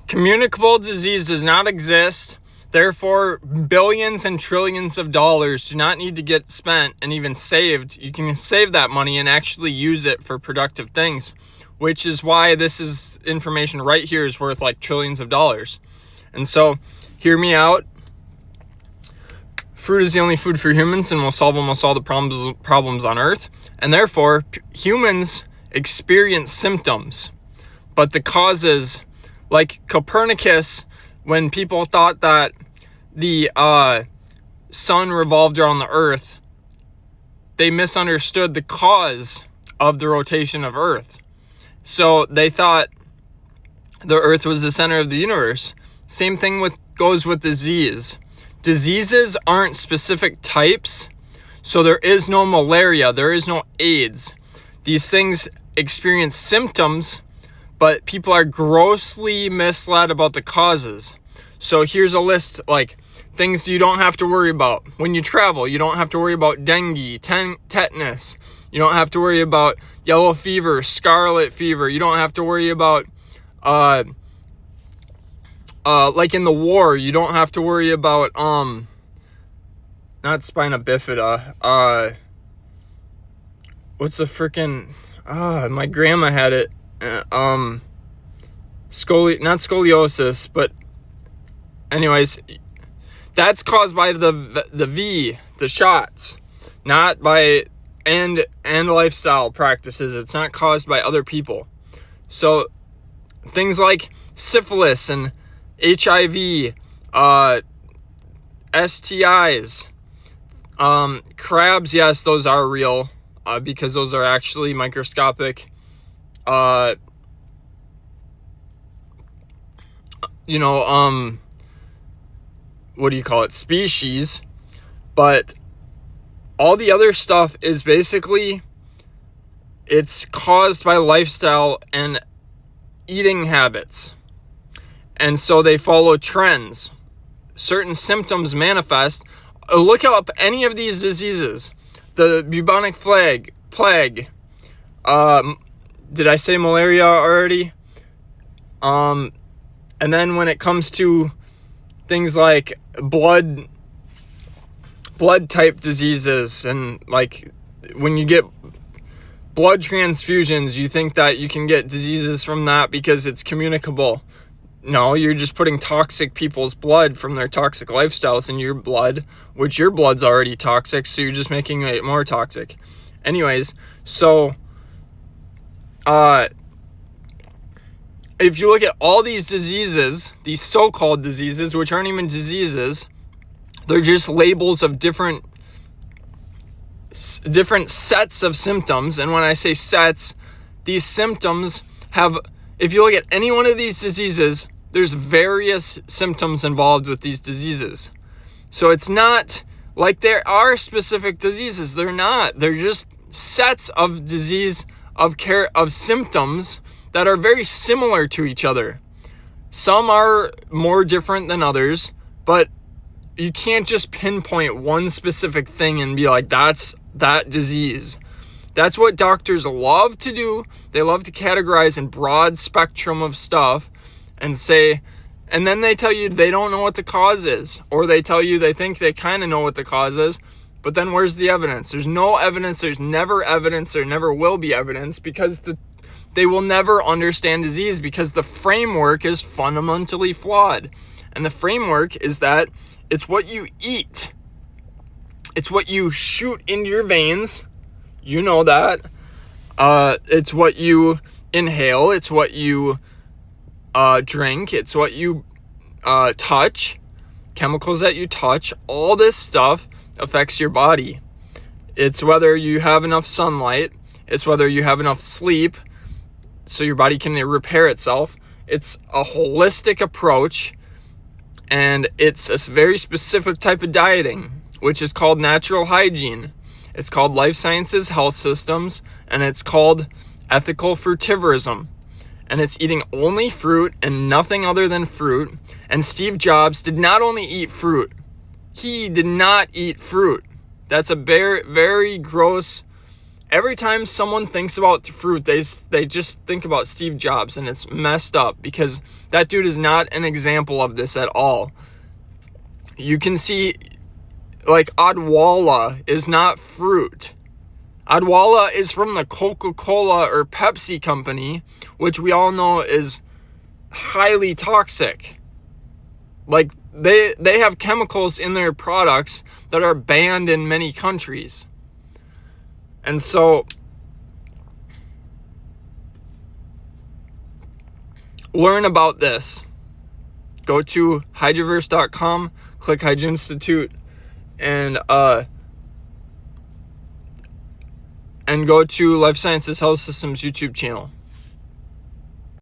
Communicable disease does not exist. Therefore, billions and trillions of dollars do not need to get spent and even saved. You can save that money and actually use it for productive things, which is why this is information right here is worth like trillions of dollars. And so, hear me out. Fruit is the only food for humans and will solve almost all the problems on Earth. And therefore, humans experience symptoms, but the causes, like Copernicus, when people thought that the sun revolved around the Earth, they misunderstood the cause of the rotation of Earth. So they thought the Earth was the center of the universe. Same thing goes with disease. Diseases aren't specific types, so there is no malaria, there is no AIDS. These things experience symptoms, but people are grossly misled about the causes. So here's a list, like things you don't have to worry about. When you travel, you don't have to worry about dengue, tetanus. You don't have to worry about yellow fever, scarlet fever. You don't have to worry about, like in the war, you don't have to worry about, not spina bifida. What's the freaking, my grandma had it. Not scoliosis, but anyways, that's caused by the shots, not by and lifestyle practices. It's not caused by other people. So things like syphilis and HIV, STIs, crabs, yes, those are real, because those are actually microscopic, what do you call it, species. But all the other stuff is basically, it's caused by lifestyle and eating habits. And so they follow trends. Certain symptoms manifest. Look up any of these diseases. The bubonic plague. Did I say malaria already? And then when it comes to things like blood type diseases, and like when you get blood transfusions, you think that you can get diseases from that because it's communicable. No, you're just putting toxic people's blood from their toxic lifestyles in your blood, which your blood's already toxic, so you're just making it more toxic. Anyways, so if you look at all these diseases, these so-called diseases, which aren't even diseases, they're just labels of different sets of symptoms. And when I say sets, these symptoms have, if you look at any one of these diseases, there's various symptoms involved with these diseases. So it's not like there are specific diseases. They're not. They're just sets of disease, of symptoms that are very similar to each other. Some are more different than others, but you can't just pinpoint one specific thing and be like, that's that disease. That's what doctors love to do. They love to categorize in broad spectrum of stuff and say, and then they tell you they don't know what the cause is, or they tell you they think they kind of know what the cause is, but then where's the evidence? There's no evidence. There's never evidence. There never will be evidence, because they will never understand disease, because the framework is fundamentally flawed. And the framework is that it's what you eat. It's what you shoot into your veins. You know that. It's what you inhale. It's what you drink. It's what you touch. Chemicals that you touch. All this stuff affects your body. It's whether you have enough sunlight. It's whether you have enough sleep so your body can repair itself. It's a holistic approach, and it's a very specific type of dieting, which is called natural hygiene. It's called life sciences health systems, and it's called ethical frutivorism. And it's eating only fruit and nothing other than fruit. And Steve Jobs did not only eat fruit. He did not eat fruit. That's a very, very gross every time someone thinks about fruit, they just think about Steve Jobs, and it's messed up because that dude is not an example of this at all. You can see, like, Odwalla is not fruit. Odwalla is from the Coca-Cola or Pepsi company, which we all know is highly toxic. Like, they have chemicals in their products that are banned in many countries. And so, learn about this. Go to Hydroverse.com, click Hydra Institute, and go to Life Sciences Health Systems YouTube channel.